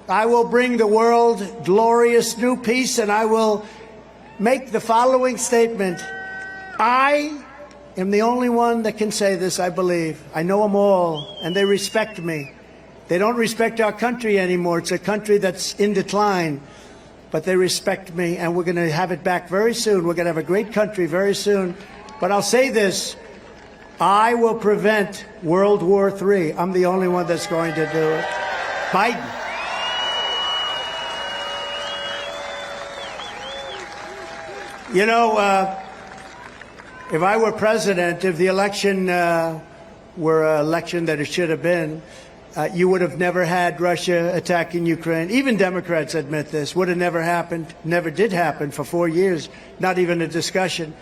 I will bring the world glorious new peace, and I will make the following statement. I am the only one that can say this, I believe. I know them all, and they respect me. They don't respect our country anymore. It's a country that's in decline, but they respect me, and we're going to have it back very soon. We're going to have a great country very soon. But I'll say this. I will prevent World War III. I'm the only one that's going to do it. Biden. You know, if I were president, if the election were an election that it should have been, you would have never had Russia attacking Ukraine. Even Democrats admit this. Would have never happened. Never did happen for 4 years. Not even a discussion.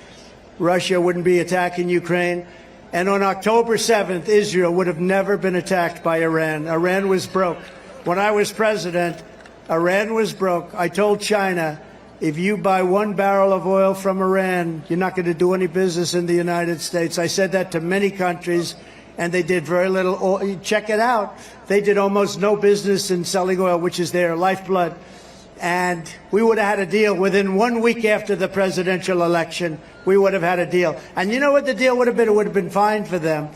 Russia wouldn't be attacking Ukraine. And on October 7th, Israel would have never been attacked by Iran. Iran was broke. When I was president, Iran was broke. I told China, if you buy 1 barrel of oil from Iran, you're not going to do any business in the United States. I said that to many countries, and they did very little oil. Check it out. They did almost no business in selling oil, which is their lifeblood. And we would have had a deal within 1 week after the presidential election. We would have had a deal. And you know what the deal would have been? It would have been fine for them.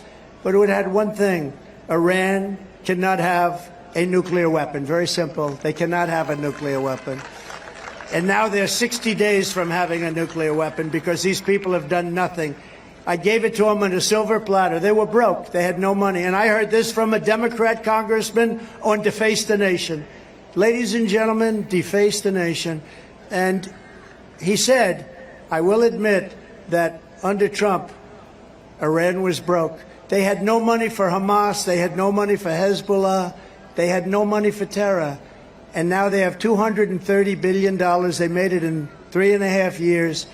But it would have had one thing. Iran cannot have a nuclear weapon. Very simple. They cannot have a nuclear weapon. And now they're 60 days from having a nuclear weapon because these people have done nothing. I gave it to them on a silver platter. They were broke. They had no money. And I heard this from a Democrat congressman on Deface the Nation. Ladies and gentlemen, deface the nation. And he said, I will admit that under Trump, Iran was broke. They had no money for Hamas. They had no money for Hezbollah. They had no money for terror. And now they have $230 billion. They made it in 3.5 years.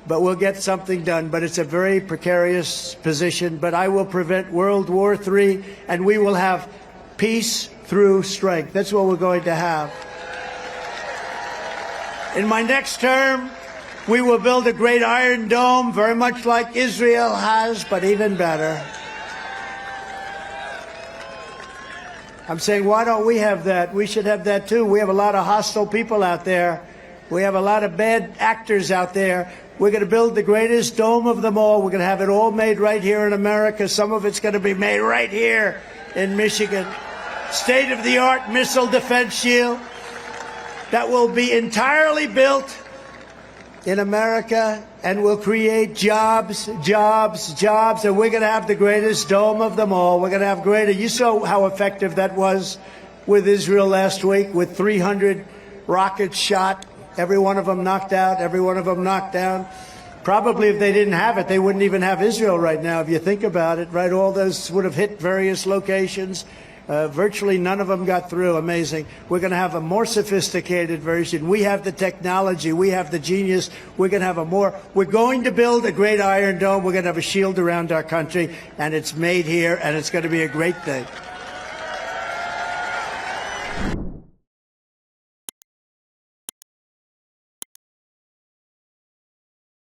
But we'll get something done. But it's a very precarious position. But I will prevent World War III, and we will have peace through strength. That's what we're going to have. In my next term, we will build a great Iron Dome, very much like Israel has, but even better. I'm saying, why don't we have that? We should have that too. We have a lot of hostile people out there. We have a lot of bad actors out there. We're going to build the greatest dome of them all. We're going to have it all made right here in America. Some of it's going to be made right here in Michigan. State-of-the-art missile defense shield that will be entirely built in America and will create jobs, jobs, jobs, and we're going to have the greatest dome of them all. We're going to have greater. You saw how effective that was with Israel last week with 300 rockets shot, every one of them knocked out, every one of them knocked down. Probably if they didn't have it, they wouldn't even have Israel right now, if you think about it, right? All those would have hit various locations. Virtually none of them got through. Amazing. We're going to have a more sophisticated version. We have the technology. We have the genius. We're going to have we're going to build a great Iron Dome. We're going to have a shield around our country, and it's made here, and it's going to be a great thing.